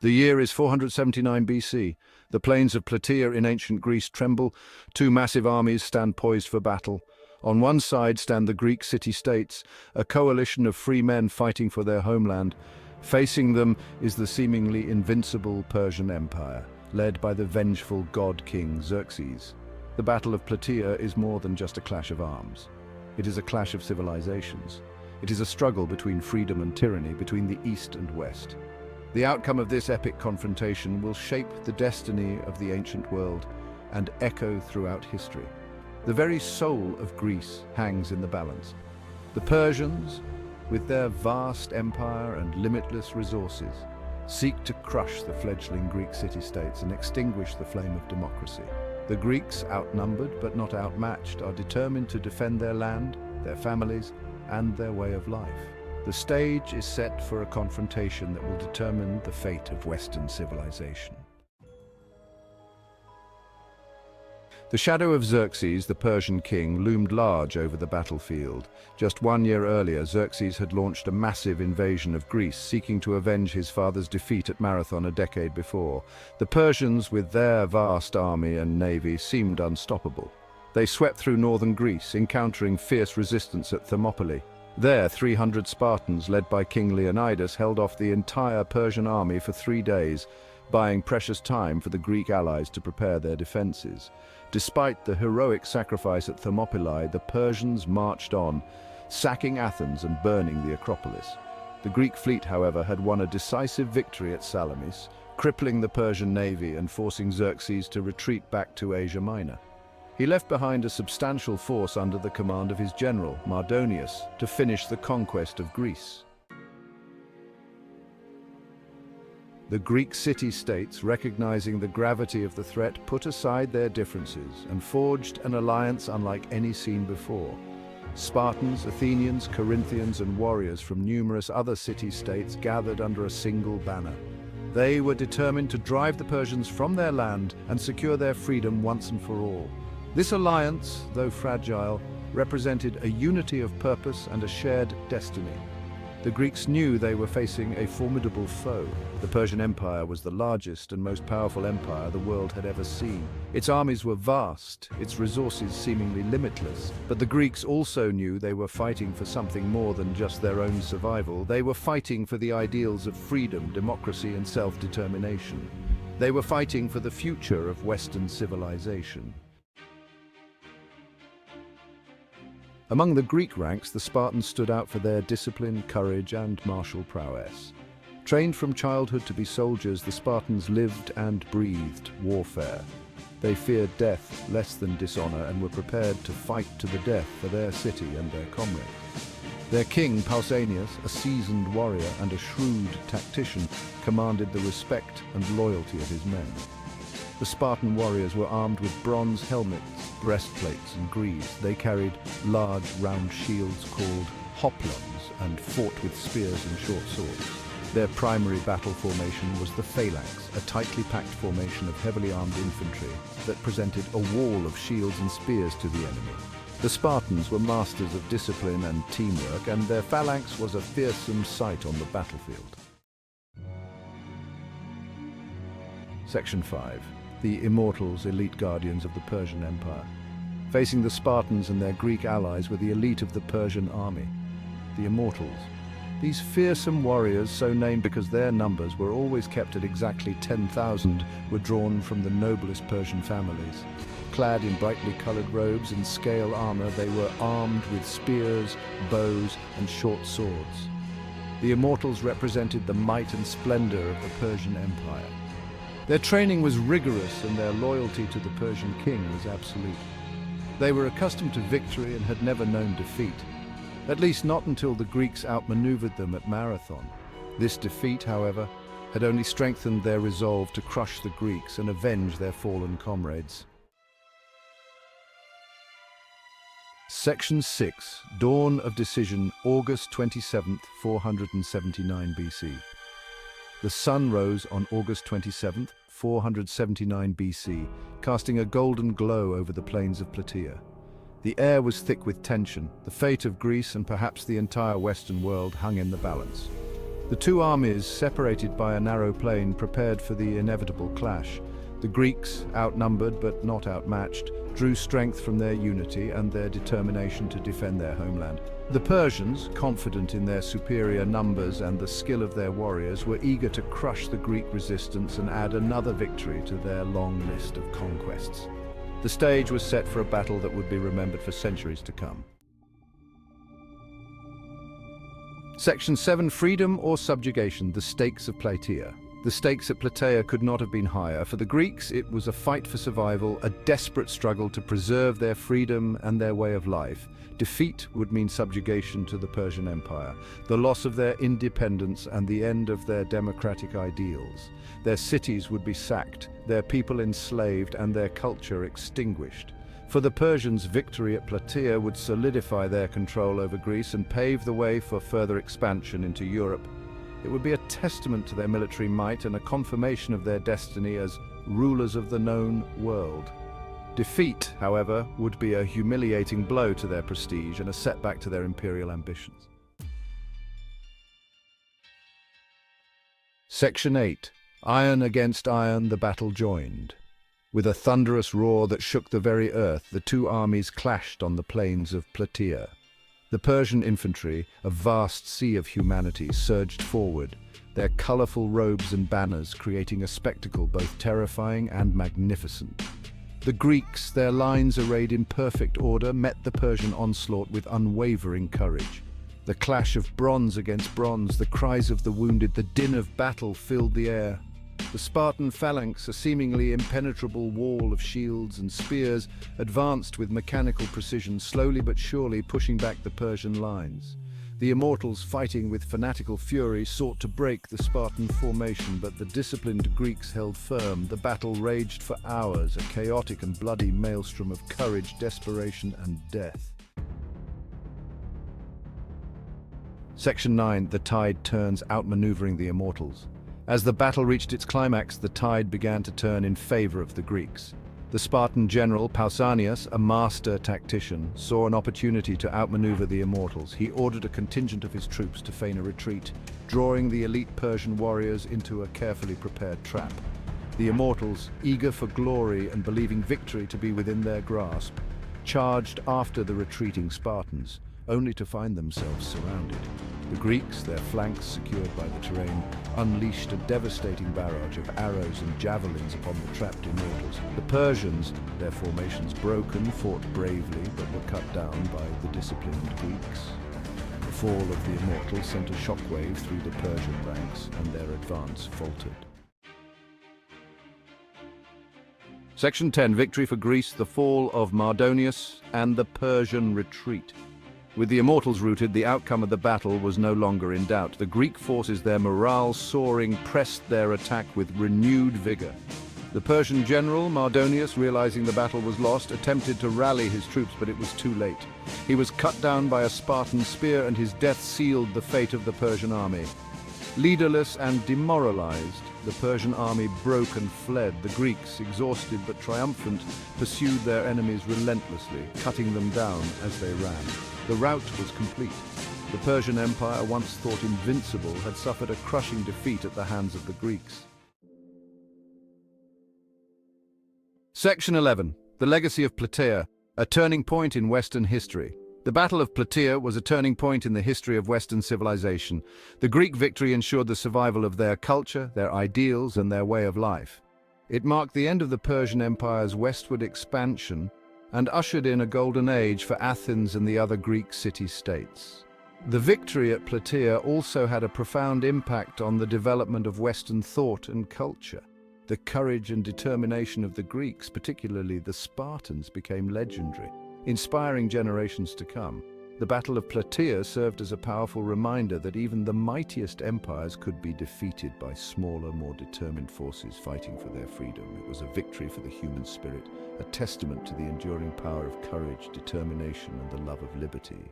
The year is 479 BC. The plains of Plataea in ancient Greece tremble. Two massive armies stand poised for battle. On one side stand the Greek city-states, a coalition of free men fighting for their homeland. Facing them is the seemingly invincible Persian Empire, led by the vengeful god-king Xerxes. The Battle of Plataea is more than just a clash of arms. It is a clash of civilizations. It is a struggle between freedom and tyranny, between the East and West. The outcome of this epic confrontation will shape the destiny of the ancient world and echo throughout history. The very soul of Greece hangs in the balance. The Persians, with their vast empire and limitless resources, seek to crush the fledgling Greek city-states and extinguish the flame of democracy. The Greeks, outnumbered but not outmatched, are determined to defend their land, their families, and their way of life. The stage is set for a confrontation that will determine the fate of Western civilization. The shadow of Xerxes, the Persian king, loomed large over the battlefield. Just 1 year earlier, Xerxes had launched a massive invasion of Greece, seeking to avenge his father's defeat at Marathon a decade before. The Persians, with their vast army and navy, seemed unstoppable. They swept through northern Greece, encountering fierce resistance at Thermopylae. There, 300 Spartans, led by King Leonidas, held off the entire Persian army for 3 days, buying precious time for the Greek allies to prepare their defenses. Despite the heroic sacrifice at Thermopylae, the Persians marched on, sacking Athens and burning the Acropolis. The Greek fleet, however, had won a decisive victory at Salamis, crippling the Persian navy and forcing Xerxes to retreat back to Asia Minor. He left behind a substantial force under the command of his general, Mardonius, to finish the conquest of Greece. The Greek city-states, recognizing the gravity of the threat, put aside their differences and forged an alliance unlike any seen before. Spartans, Athenians, Corinthians, and warriors from numerous other city-states gathered under a single banner. They were determined to drive the Persians from their land and secure their freedom once and for all. This alliance, though fragile, represented a unity of purpose and a shared destiny. The Greeks knew they were facing a formidable foe. The Persian Empire was the largest and most powerful empire the world had ever seen. Its armies were vast, its resources seemingly limitless. But the Greeks also knew they were fighting for something more than just their own survival. They were fighting for the ideals of freedom, democracy, and self-determination. They were fighting for the future of Western civilization. Among the Greek ranks, the Spartans stood out for their discipline, courage, and martial prowess. Trained from childhood to be soldiers, the Spartans lived and breathed warfare. They feared death less than dishonor and were prepared to fight to the death for their city and their comrades. Their king, Pausanias, a seasoned warrior and a shrewd tactician, commanded the respect and loyalty of his men. The Spartan warriors were armed with bronze helmets, breastplates, and greaves. They carried large round shields called hoplons and fought with spears and short swords. Their primary battle formation was the phalanx, a tightly packed formation of heavily armed infantry that presented a wall of shields and spears to the enemy. The Spartans were masters of discipline and teamwork, and their phalanx was a fearsome sight on the battlefield. Section 5. The Immortals, elite guardians of the Persian Empire. Facing the Spartans and their Greek allies were the elite of the Persian army, the Immortals. These fearsome warriors, so named because their numbers were always kept at exactly 10,000, were drawn from the noblest Persian families. Clad in brightly colored robes and scale armor, they were armed with spears, bows, and short swords. The Immortals represented the might and splendor of the Persian Empire. Their training was rigorous and their loyalty to the Persian king was absolute. They were accustomed to victory and had never known defeat, at least not until the Greeks outmaneuvered them at Marathon. This defeat, however, had only strengthened their resolve to crush the Greeks and avenge their fallen comrades. Section 6. Dawn of Decision, August 27th, 479 BC. The sun rose on August 27th, 479 BC, casting a golden glow over the plains of Plataea. The air was thick with tension. The fate of Greece and perhaps the entire Western world hung in the balance. The two armies, separated by a narrow plain, prepared for the inevitable clash. The Greeks, outnumbered but not outmatched, drew strength from their unity and their determination to defend their homeland. The Persians, confident in their superior numbers and the skill of their warriors, were eager to crush the Greek resistance and add another victory to their long list of conquests. The stage was set for a battle that would be remembered for centuries to come. Section 7. Freedom or subjugation, the stakes of Plataea. The stakes at Plataea could not have been higher. For the Greeks, it was a fight for survival, a desperate struggle to preserve their freedom and their way of life. Defeat would mean subjugation to the Persian Empire, the loss of their independence and the end of their democratic ideals. Their cities would be sacked, their people enslaved, and their culture extinguished. For the Persians, victory at Plataea would solidify their control over Greece and pave the way for further expansion into Europe. It would be a testament to their military might and a confirmation of their destiny as rulers of the known world. Defeat, however, would be a humiliating blow to their prestige and a setback to their imperial ambitions. Section 8. Iron against iron, the battle joined. With a thunderous roar that shook the very earth, the two armies clashed on the plains of Plataea. The Persian infantry, a vast sea of humanity, surged forward, their colorful robes and banners creating a spectacle both terrifying and magnificent. The Greeks, their lines arrayed in perfect order, met the Persian onslaught with unwavering courage. The clash of bronze against bronze, the cries of the wounded, the din of battle filled the air. The Spartan phalanx, a seemingly impenetrable wall of shields and spears, advanced with mechanical precision, slowly but surely pushing back the Persian lines. The Immortals, fighting with fanatical fury, sought to break the Spartan formation, but the disciplined Greeks held firm. The battle raged for hours, a chaotic and bloody maelstrom of courage, desperation, and death. Section 9. The tide turns, outmaneuvering the Immortals. As the battle reached its climax, the tide began to turn in favor of the Greeks. The Spartan general, Pausanias, a master tactician, saw an opportunity to outmaneuver the Immortals. He ordered a contingent of his troops to feign a retreat, drawing the elite Persian warriors into a carefully prepared trap. The Immortals, eager for glory and believing victory to be within their grasp, charged after the retreating Spartans, only to find themselves surrounded. The Greeks, their flanks secured by the terrain, unleashed a devastating barrage of arrows and javelins upon the trapped Immortals. The Persians, their formations broken, fought bravely but were cut down by the disciplined Greeks. The fall of the Immortals sent a shockwave through the Persian ranks, and their advance faltered. Section 10. Victory for Greece, the fall of Mardonius, and the Persian retreat. With the Immortals routed, the outcome of the battle was no longer in doubt. The Greek forces, their morale soaring, pressed their attack with renewed vigor. The Persian general, Mardonius, realizing the battle was lost, attempted to rally his troops, but it was too late. He was cut down by a Spartan spear, and his death sealed the fate of the Persian army. Leaderless and demoralized, the Persian army broke and fled. The Greeks, exhausted but triumphant, pursued their enemies relentlessly, cutting them down as they ran. The rout was complete. The Persian Empire, once thought invincible, had suffered a crushing defeat at the hands of the Greeks. Section 11. The legacy of Plataea, a turning point in Western history. The Battle of Plataea was a turning point in the history of Western civilization. The Greek victory ensured the survival of their culture, their ideals, and their way of life. It marked the end of the Persian Empire's westward expansion and ushered in a golden age for Athens and the other Greek city-states. The victory at Plataea also had a profound impact on the development of Western thought and culture. The courage and determination of the Greeks, particularly the Spartans, became legendary, inspiring generations to come. The Battle of Plataea served as a powerful reminder that even the mightiest empires could be defeated by smaller, more determined forces fighting for their freedom. It was a victory for the human spirit, a testament to the enduring power of courage, determination, and the love of liberty.